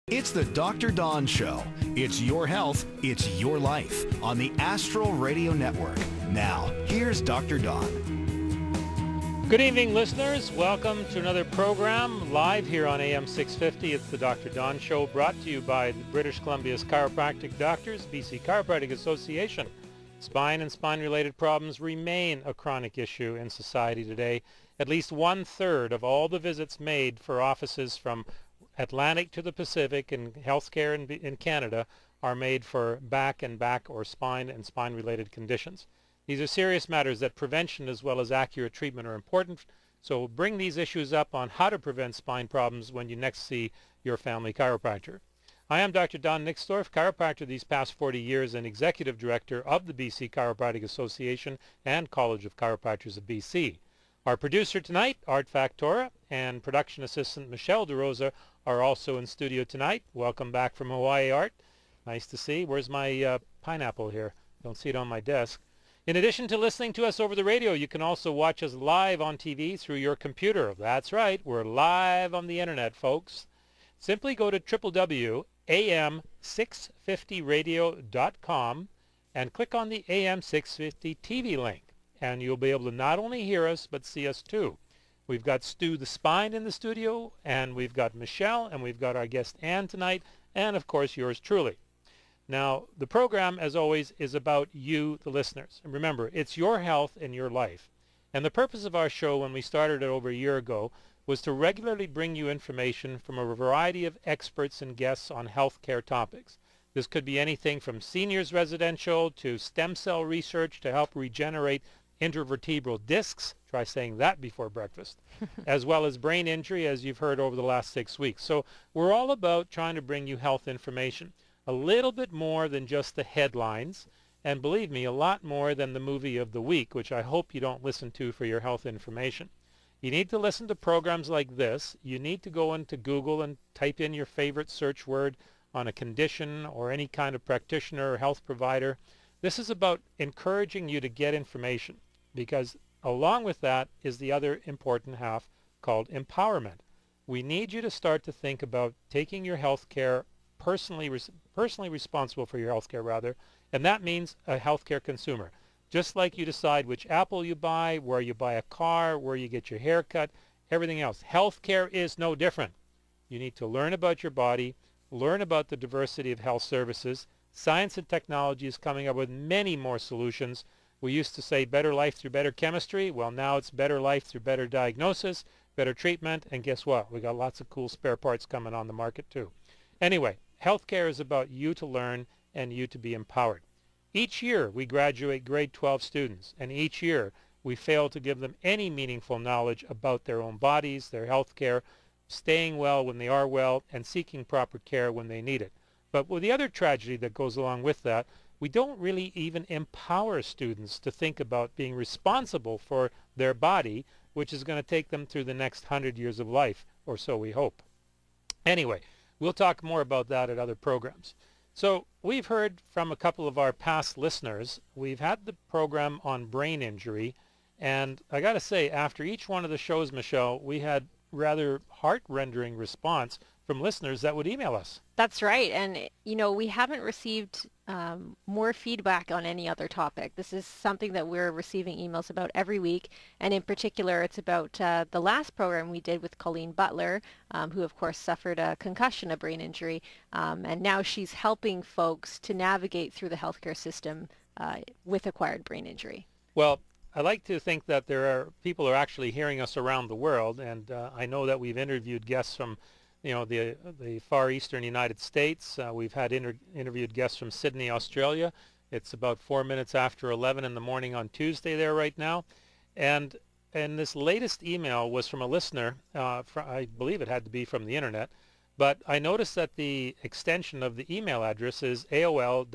It's the Dr. Don Show. It's your health, it's your life on the Astral Radio Network. Now, here's Dr. Don. Good evening, listeners. Welcome to another program live here on AM 650. It's the Dr. Don Show, brought to you by the British Columbia's Chiropractic Doctors, BC Chiropractic Association. Spine and spine-related problems remain a chronic issue in society today. At least one-third of all the visits made for offices from Atlantic to the Pacific in healthcare in Canada are made for back or spine and spine-related conditions. These are serious matters that prevention as well as accurate treatment are important. So bring these issues up on how to prevent spine problems when you next see your family chiropractor. I am Dr. Don Nixdorf, chiropractor these past 40 years and executive director of the BC Chiropractic Association and College of Chiropractors of BC. Our producer tonight, Art Factora, and production assistant Michelle DeRosa are also in studio tonight. Welcome back from Hawaii, Art. Nice to see. Where's my pineapple here? Don't see it on my desk. In addition to listening to us over the radio, you can also watch us live on TV through your computer. That's right, we're live on the internet, folks. Simply go to www.am650radio.com and click on the AM650 TV link, and you'll be able to not only hear us, but see us too. We've got Stu the Spine in the studio, and we've got Michelle, and we've got our guest Ann tonight, and of course yours truly. Now, the program, as always, is about you, the listeners. And remember, it's your health and your life. And the purpose of our show when we started it over a year ago was to regularly bring you information from a variety of experts and guests on healthcare topics. This could be anything from seniors residential to stem cell research to help regenerate intervertebral discs, try saying that before breakfast, as well as brain injury, as you've heard over the last 6 weeks. So we're all about trying to bring you health information, a little bit more than just the headlines, and believe me, a lot more than the movie of the week, which I hope you don't listen to for your health information. You need to listen to programs like this. You need to go into Google and type in your favorite search word on a condition or any kind of practitioner or health provider. This is about encouraging you to get information, because along with that is the other important half called empowerment. We need you to start to think about taking your health care personally responsible for your health care, rather, and that means a healthcare consumer. Just like you decide which Apple you buy, where you buy a car, where you get your hair cut, everything else. Healthcare is no different. You need to learn about your body, learn about the diversity of health services. Science and technology is coming up with many more solutions. We used to say better life through better chemistry. Well, now it's better life through better diagnosis, better treatment, and guess what? We got lots of cool spare parts coming on the market too. Anyway, healthcare is about you to learn and you to be empowered. Each year we graduate grade 12 students, and each year we fail to give them any meaningful knowledge about their own bodies, their health care, staying well when they are well, and seeking proper care when they need it. But with the other tragedy that goes along with that, we don't really even empower students to think about being responsible for their body, which is going to take them through the next 100 years of life, or so we hope. Anyway, we'll talk more about that at other programs. So we've heard from a couple of our past listeners. We've had the program on brain injury, and I got to say, after each one of the shows, Michelle, we had rather heart-rending response from listeners that would email us. That's right. And, we haven't received more feedback on any other topic. This is something that we're receiving emails about every week. And in particular, it's about the last program we did with Colleen Butler, who, of course, suffered a concussion, a brain injury. And now she's helping folks to navigate through the healthcare system with acquired brain injury. Well, I like to think that there are people are actually hearing us around the world. And I know that we've interviewed guests from the far eastern United States. We've had interviewed guests from Sydney, Australia. It's about 4 minutes after 11 in the morning on Tuesday there right now. And this latest email was from a listener, I believe it had to be from the internet, but I noticed that the extension of the email address is aol.co.uk.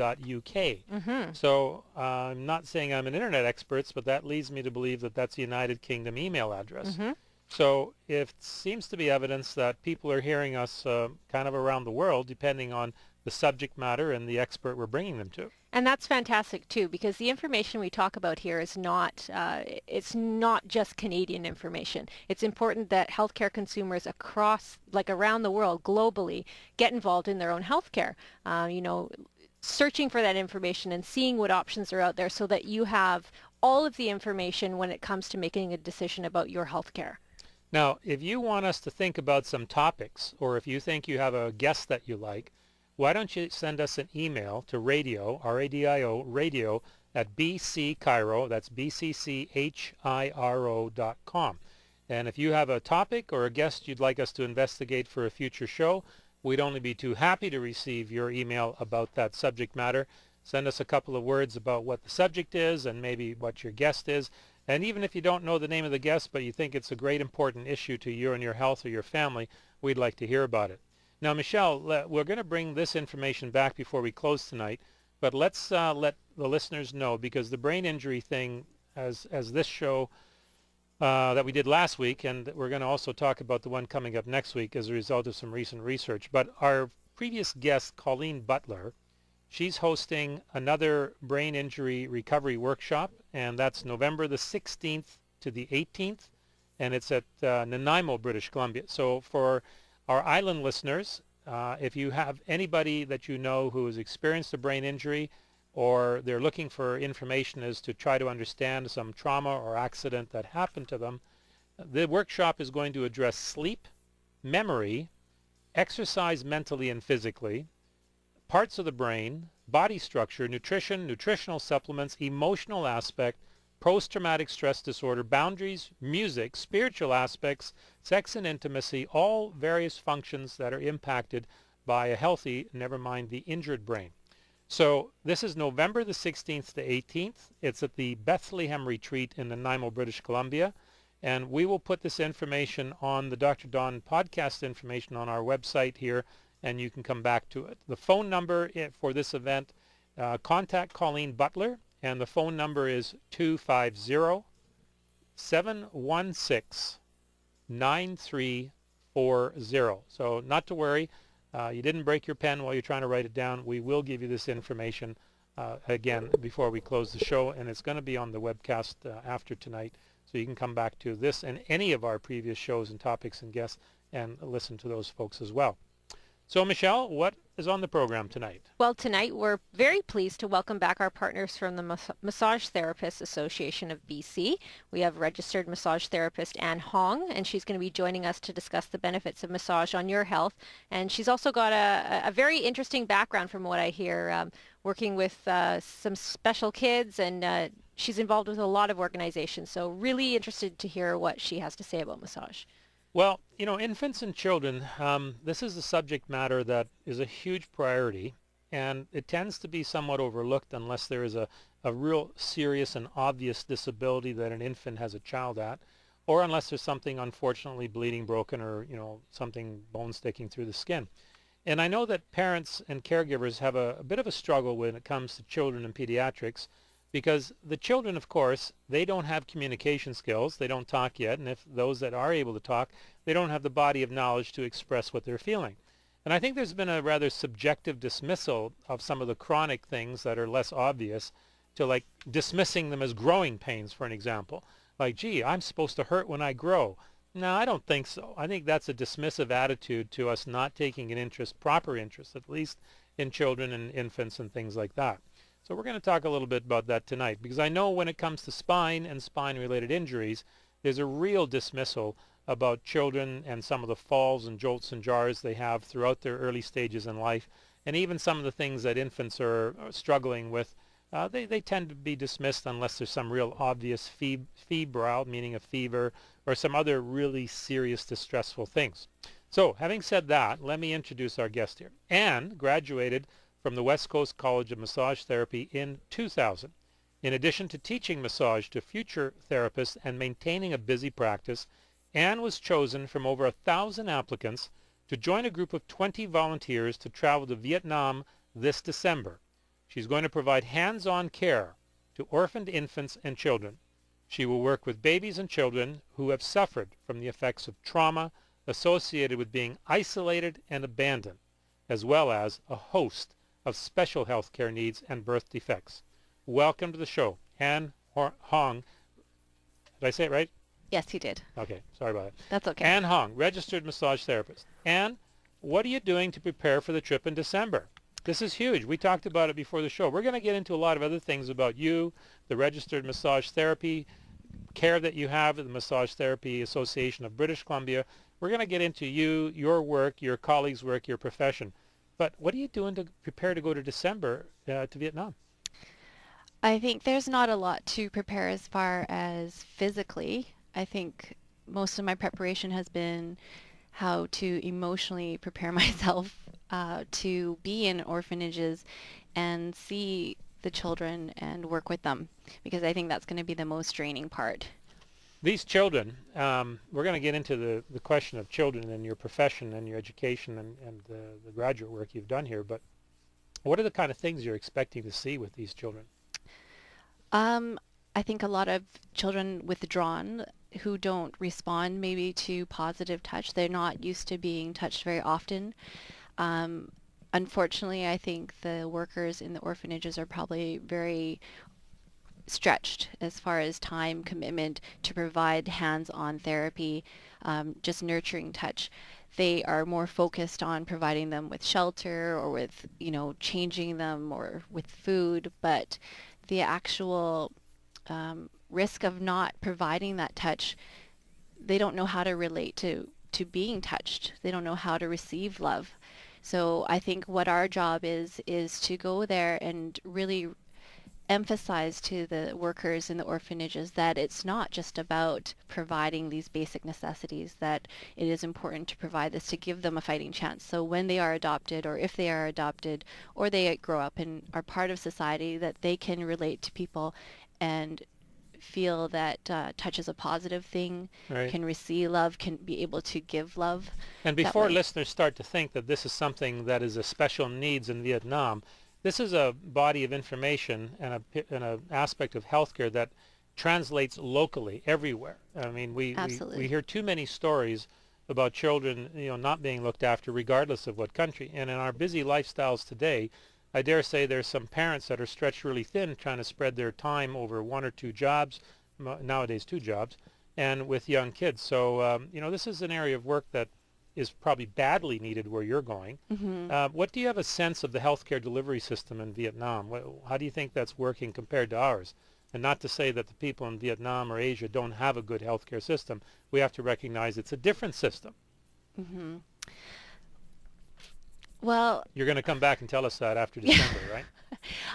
Mm-hmm. So I'm not saying I'm an internet expert, but that leads me to believe that that's a United Kingdom email address. Mm-hmm. So it seems to be evidence that people are hearing us kind of around the world, depending on the subject matter and the expert we're bringing them to. And that's fantastic too, because the information we talk about here is not, it's not just Canadian information. It's important that healthcare consumers across, like around the world, globally, get involved in their own healthcare. You know, searching for that information and seeing what options are out there so that you have all of the information when it comes to making a decision about your healthcare. Now, if you want us to think about some topics, or if you think you have a guest that you like, why don't you send us an email to radio, R-A-D-I-O, radio at bcchiro, that's bcchiro.com. And if you have a topic or a guest you'd like us to investigate for a future show, we'd only be too happy to receive your email about that subject matter. Send us a couple of words about what the subject is and maybe what your guest is. And even if you don't know the name of the guest, but you think it's a great important issue to you and your health or your family, we'd like to hear about it. Now, Michelle, we're going to bring this information back before we close tonight, but let's let the listeners know, because the brain injury thing, as this show that we did last week, and we're going to also talk about the one coming up next week as a result of some recent research. But our previous guest, Colleen Butler, she's hosting another brain injury recovery workshop, and that's November the 16th to the 18th, and it's at Nanaimo, British Columbia. So for our island listeners, if you have anybody that you know who has experienced a brain injury, or they're looking for information as to try to understand some trauma or accident that happened to them, the workshop is going to address sleep, memory, exercise mentally and physically, parts of the brain, body structure, nutrition, nutritional supplements, emotional aspect, post-traumatic stress disorder, boundaries, music, spiritual aspects, sex and intimacy, all various functions that are impacted by a healthy, never mind the injured brain. So this is November the 16th to 18th. It's at the Bethlehem Retreat in Nanaimo, British Columbia. And we will put this information on the Dr. Don podcast information on our website here, and you can come back to it. The phone number for this event, contact Colleen Butler, and the phone number is 250-716-9340. So not to worry, you didn't break your pen while you're trying to write it down. We will give you this information again before we close the show, and it's going to be on the webcast after tonight. So you can come back to this and any of our previous shows and topics and guests and listen to those folks as well. So, Michelle, what is on the program tonight? Well, tonight we're very pleased to welcome back our partners from the Massage Therapists Association of BC. We have registered massage therapist Anne Hong, and she's going to be joining us to discuss the benefits of massage on your health. And she's also got a very interesting background from what I hear, working with some special kids, and she's involved with a lot of organizations. So really interested to hear what she has to say about massage. Well, you know, infants and children, this is a subject matter that is a huge priority, and it tends to be somewhat overlooked unless there is a real serious and obvious disability that an infant has a child at, or unless there's something unfortunately bleeding, broken, or, you know, something bone sticking through the skin. And I know that parents and caregivers have a bit of a struggle when it comes to children and pediatrics, because the children, of course, they don't have communication skills. They don't talk yet. And if those that are able to talk, they don't have the body of knowledge to express what they're feeling. And I think there's been a rather subjective dismissal of some of the chronic things that are less obvious, to like dismissing them as growing pains, for an example. Like, gee, I'm supposed to hurt when I grow. No, I don't think so. I think that's a dismissive attitude to us not taking an interest, proper interest, at least in children and infants and things like that. So we're going to talk a little bit about that tonight, because I know when it comes to spine and spine-related injuries, there's a real dismissal about children and some of the falls and jolts and jars they have throughout their early stages in life, and even some of the things that infants are struggling with. They tend to be dismissed unless there's some real obvious febrile, meaning a fever, or some other really serious distressful things. So having said that, let me introduce our guest here. Anne graduated from the West Coast College of Massage Therapy in 2000. In addition to teaching massage to future therapists and maintaining a busy practice, Anne was chosen from over 1,000 applicants to join a group of 20 volunteers to travel to Vietnam this December. She's going to provide hands-on care to orphaned infants and children. She will work with babies and children who have suffered from the effects of trauma associated with being isolated and abandoned. as well as a host of special health care needs and birth defects. Welcome to the show, Ann Hong. Did I say it right? Yes, you did. Okay, sorry about it. That's okay. Ann Hong, registered massage therapist. Ann, what are you doing to prepare for the trip in December? This is huge. We talked about it before the show. We're going to get into a lot of other things about you, the registered massage therapy care that you have at the Massage Therapy Association of British Columbia. We're going to get into you, your work, your colleagues' work, your profession. But what are you doing to prepare to go to December to Vietnam? I think there's not a lot to prepare as far as physically. I think most of my preparation has been how to emotionally prepare myself to be in orphanages and see the children and work with them, because I think that's going to be the most draining part. These children, we're going to get into the question of children and your profession and your education and the graduate work you've done here, but what are the kind of things you're expecting to see with these children? I think a lot of children withdrawn who don't respond maybe to positive touch. They're not used to being touched very often. Unfortunately, I think the workers in the orphanages are probably very stretched as far as time commitment to provide hands-on therapy, just nurturing touch. They are more focused on providing them with shelter or with, changing them or with food, but the actual risk of not providing that touch, they don't know how to relate to being touched. They don't know how to receive love. So I think what our job is to go there and really emphasize to the workers in the orphanages that it's not just about providing these basic necessities, that it is important to provide this to give them a fighting chance. So when they are adopted, or if they are adopted, or they grow up and are part of society, that they can relate to people and feel that touch is a positive thing, Right. can receive love, can be able to give love. And that before way. listeners start to think that this is something that is a special needs in Vietnam, this is a body of information and an aspect of healthcare that translates locally everywhere. I mean, we Absolutely. hear too many stories about children, not being looked after regardless of what country. And in our busy lifestyles today, I dare say there's some parents that are stretched really thin trying to spread their time over one or two jobs, nowadays 2 jobs, and with young kids. So, this is an area of work that is probably badly needed where you're going. What do you have a sense of the healthcare delivery system in Vietnam? How do you think that's working compared to ours? And not to say that the people in Vietnam or Asia don't have a good healthcare system. We have to recognize it's a different system. Well, You're going to come back and tell us that after December, right?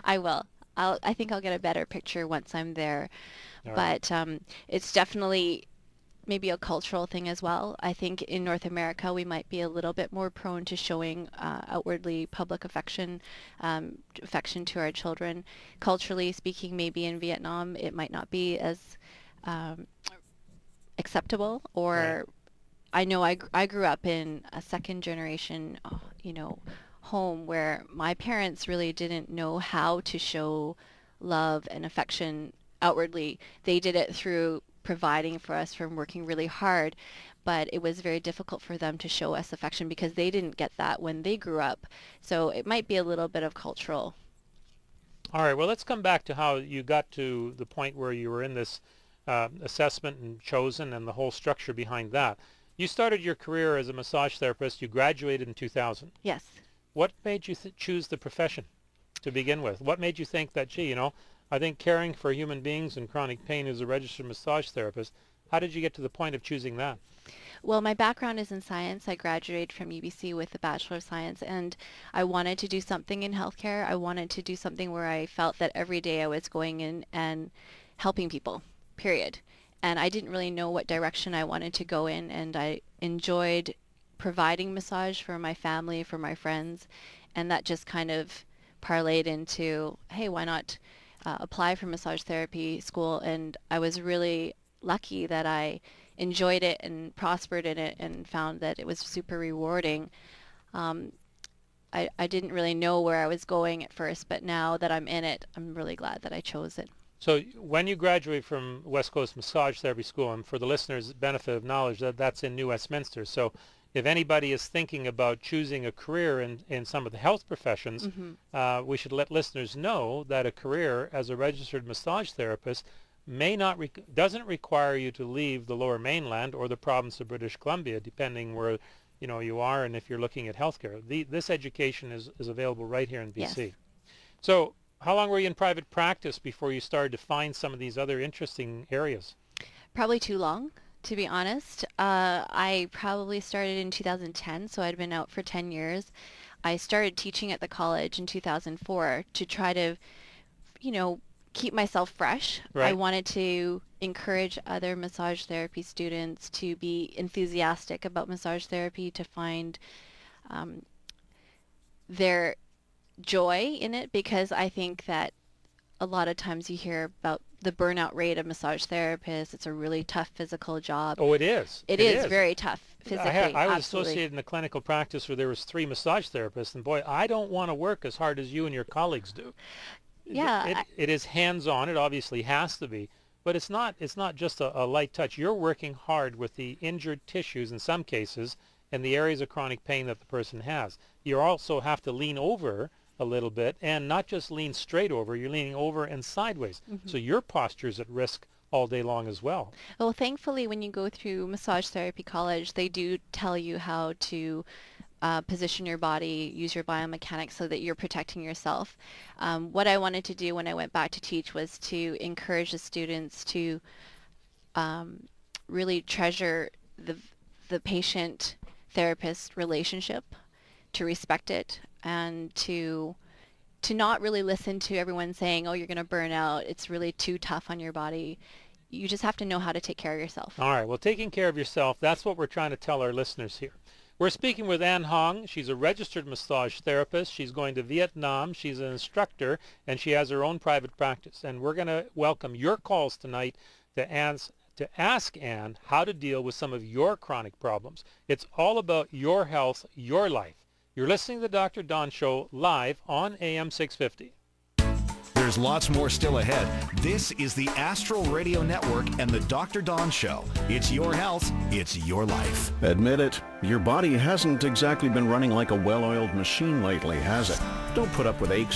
I will. I think I'll get a better picture once I'm there. All right. But it's definitely maybe a cultural thing as well. I think in North America we might be a little bit more prone to showing outwardly public affection to our children. Culturally speaking, maybe in Vietnam it might not be as acceptable. Or Right. I know I grew up in a second generation, home where my parents really didn't know how to show love and affection outwardly. They did it through providing for us, from working really hard, but it was very difficult for them to show us affection because they didn't get that when they grew up. So it might be a little bit of cultural. All right, well, let's come back to how you got to the point where you were in this assessment and chosen and the whole structure behind that. You started your career as a massage therapist. You graduated in 2000. Yes. What made you choose the profession to begin with? What made you think that, I think caring for human beings in chronic pain as a registered massage therapist, how did you get to the point of choosing that? Well, my background is in science. I graduated from UBC with a Bachelor of Science, and I wanted to do something in healthcare. I wanted to do something where I felt that every day I was going in and helping people, period. And I didn't really know what direction I wanted to go in, and I enjoyed providing massage for my family, for my friends, and that just kind of parlayed into, hey, why not apply for massage therapy school? And I was really lucky that I enjoyed it and prospered in it and found that it was super rewarding. I didn't really know where I was going at first, but now that I'm in it, I'm really glad that I chose it. So when you graduate from West Coast Massage Therapy School, and for the listeners' benefit of knowledge, that's in New Westminster. So if anybody is thinking about choosing a career in some of the health professions, we should let listeners know that a career as a registered massage therapist doesn't require you to leave the Lower Mainland or the province of British Columbia, depending where you are and if you're looking at healthcare. This education is available right here in BC. Yes. So how long were you in private practice before you started to find some of these other interesting areas? Probably too long, to be honest. I probably started in 2010, so I'd been out for 10 years. I started teaching at the college in 2004 to try to, keep myself fresh. Right. I wanted to encourage other massage therapy students to be enthusiastic about massage therapy, to find their joy in it, because I think that a lot of times you hear about the burnout rate of massage therapists. It's a really tough physical job. Oh, it is. It is very tough physically. I was absolutely. associated in a clinical practice where there was 3 massage therapists, and boy, I don't want to work as hard as you and your colleagues do. Yeah. It is hands-on. It obviously has to be, but it's not just a light touch. You're working hard with the injured tissues in some cases and the areas of chronic pain that the person has. You also have to lean over a little bit, and not just lean straight over, you're leaning over and sideways. So your posture is at risk all day long as well. Well, thankfully, when you go through massage therapy college, they do tell you how to position your body, use your biomechanics so that you're protecting yourself. What I wanted to do when I went back to teach was to encourage the students to really treasure the patient-therapist relationship, to respect it, and to not really listen to everyone saying, oh, you're going to burn out, it's really too tough on your body. You just have to know how to take care of yourself. All right. Well, taking care of yourself, that's what we're trying to tell our listeners here. We're speaking with Ann Hong. She's a registered massage therapist. She's going to Vietnam. She's an instructor, and she has her own private practice. And we're going to welcome your calls tonight to ask Ann how to deal with some of your chronic problems. It's all about your health, your life. You're listening to the Dr. Don Show live on AM 650. There's lots more still ahead. This is the Astral Radio Network and the Dr. Don Show. It's your health. It's your life. Admit it, your body hasn't exactly been running like a well-oiled machine lately, has it? Don't put up with aches